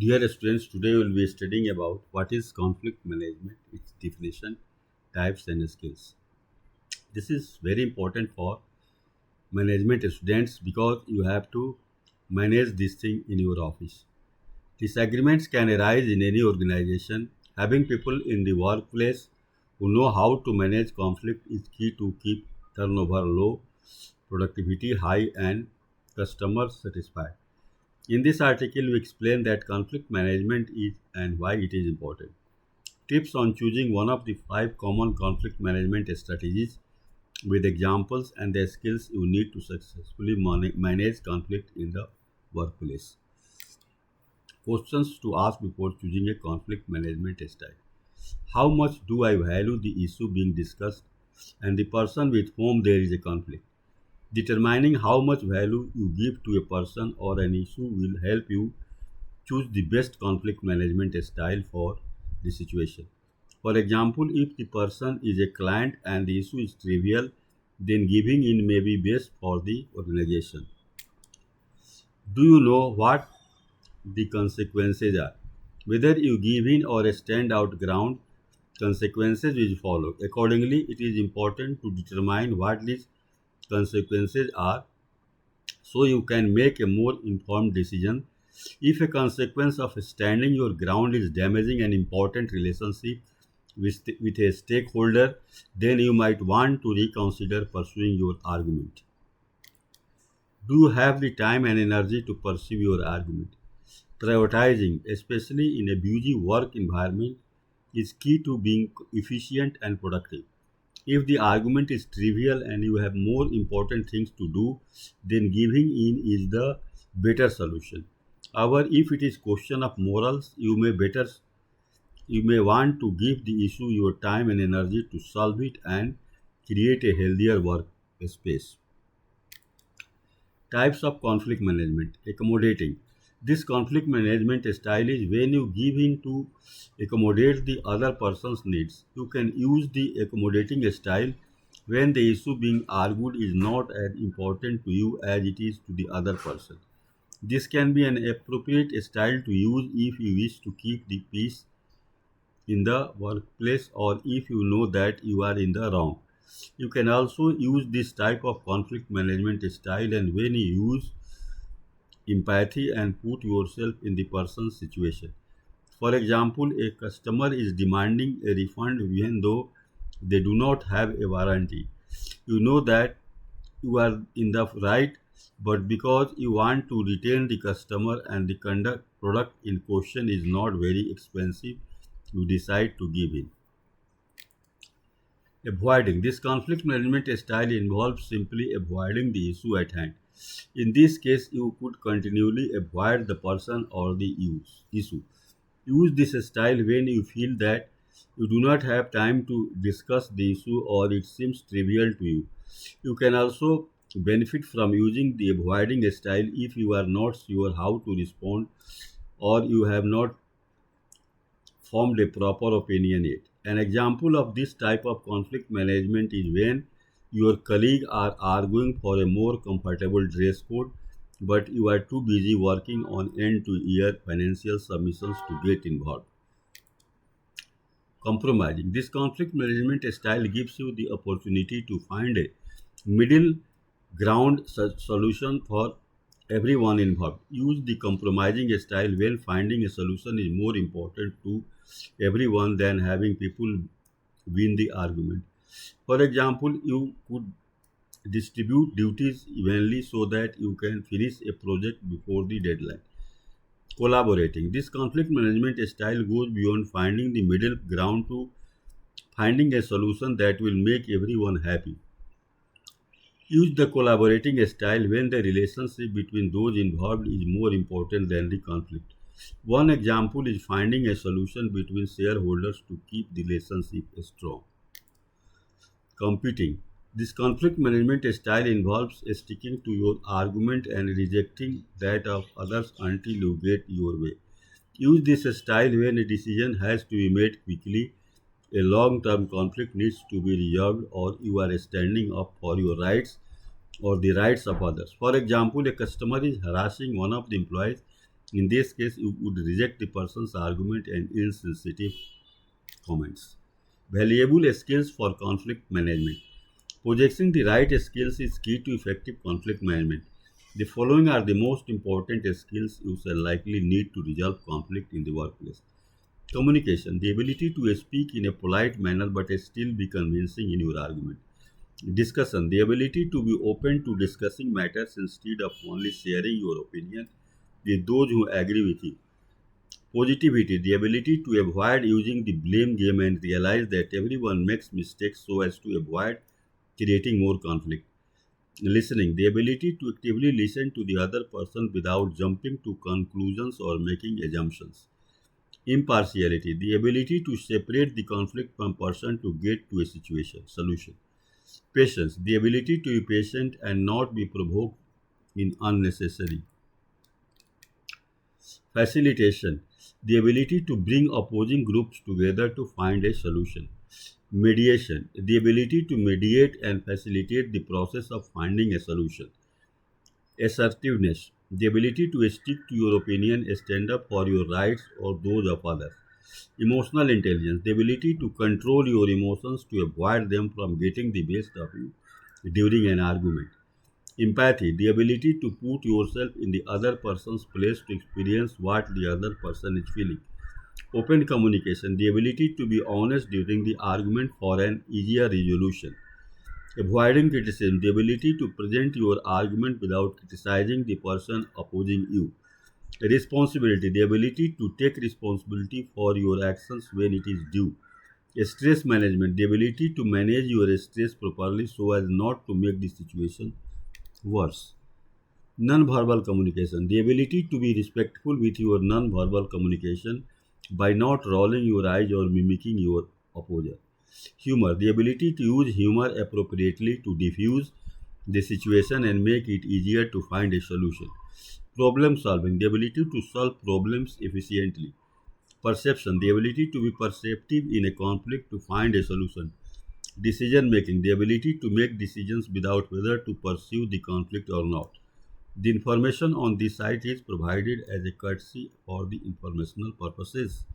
Dear students, today we will be studying about what is conflict management, its definition, types and skills. This is very important for management students because you have to manage this thing in your office. Disagreements can arise in any organization. Having people in the workplace who know how to manage conflict is key to keep turnover low, productivity high and customers satisfied. In this article, we explain that conflict management is and why it is important. Tips on choosing one of the five common conflict management strategies with examples and the skills you need to successfully manage conflict in the workplace. Questions to ask before choosing a conflict management style. How much do I value the issue being discussed and the person with whom there is a conflict? Determining how much value you give to a person or an issue will help you choose the best conflict management style for the situation. For example, if the person is a client and the issue is trivial, then giving in may be best for the organization. Do you know what the consequences are? Whether you give in or stand out ground, consequences will follow. Accordingly, it is important to determine what these consequences are so you can make a more informed decision. If a consequence of standing your ground is damaging an important relationship with a stakeholder, then you might want to reconsider pursuing your argument. Do you have the time and energy to pursue your argument? Prioritizing, especially in a busy work environment, is key to being efficient and productive. If the argument is trivial and you have more important things to do, then giving in is the better solution. However, if it is question of morals, you may want to give the issue your time and energy to solve it and create a healthier work space. Types of conflict management. Accommodating. This conflict management style is when you give in to accommodate the other person's needs. You can use the accommodating style when the issue being argued is not as important to you as it is to the other person. This can be an appropriate style to use if you wish to keep the peace in the workplace or if you know that you are in the wrong. You can also use this type of conflict management style and when you use empathy and put yourself in the person's situation. For example, a customer is demanding a refund even though they do not have a warranty. You know that you are in the right, but because you want to retain the customer and the conduct product in question is not very expensive, you decide to give in. Avoiding. This conflict management style involves simply avoiding the issue at hand. In this case, you could continually avoid the person or the issue. Use this style when you feel that you do not have time to discuss the issue or it seems trivial to you. You can also benefit from using the avoiding style if you are not sure how to respond or you have not formed a proper opinion yet. An example of this type of conflict management is when your colleagues are arguing for a more comfortable dress code, but you are too busy working on end to year financial submissions to get involved. Compromising. This conflict management style gives you the opportunity to find a middle ground solution for everyone involved. Use the compromising style when finding a solution is more important to everyone than having people win the argument. For example, you could distribute duties evenly so that you can finish a project before the deadline. Collaborating. This conflict management style goes beyond finding the middle ground to finding a solution that will make everyone happy. Use the collaborating style when the relationship between those involved is more important than the conflict. One example is finding a solution between shareholders to keep the relationship strong. Competing. This conflict management style involves sticking to your argument and rejecting that of others until you get your way. Use this style when a decision has to be made quickly, a long term conflict needs to be resolved, or you are standing up for your rights or the rights of others. For example, a customer is harassing one of the employees In this case, you would reject the person's argument and insensitive comments. Valuable skills for conflict management. Possessing the right skills is key to effective conflict management. The following are the most important skills you shall likely need to resolve conflict in the workplace. Communication, the ability to speak in a polite manner but still be convincing in your argument. Discussion, the ability to be open to discussing matters instead of only sharing your opinion with those who agree with you. Positivity, the ability to avoid using the blame game and realize that everyone makes mistakes so as to avoid creating more conflict. Listening, the ability to actively listen to the other person without jumping to conclusions or making assumptions. Impartiality, the ability to separate the conflict from person to get to a situation solution. Patience, the ability to be patient and not be provoked in unnecessary. Facilitation, the ability to bring opposing groups together to find a solution. Mediation, the ability to mediate and facilitate the process of finding a solution. Assertiveness, the ability to stick to your opinion, stand up for your rights or those of others. Emotional intelligence, the ability to control your emotions to avoid them from getting the best of you during an argument. Empathy, the ability to put yourself in the other person's place to experience what the other person is feeling. Open communication, the ability to be honest during the argument for an easier resolution. Avoiding criticism, the ability to present your argument without criticizing the person opposing you. Responsibility, the ability to take responsibility for your actions when it is due. Stress management, the ability to manage your stress properly so as not to make the situation worse. Non-verbal communication, the ability to be respectful with your non-verbal communication by not rolling your eyes or mimicking your opposite. Humor, the ability to use humor appropriately to diffuse the situation and make it easier to find a solution. Problem solving, the ability to solve problems efficiently. Perception, the ability to be perceptive in a conflict to find a solution. Decision making, the ability to make decisions without whether to pursue the conflict or not. The information on this site is provided as a courtesy for the informational purposes.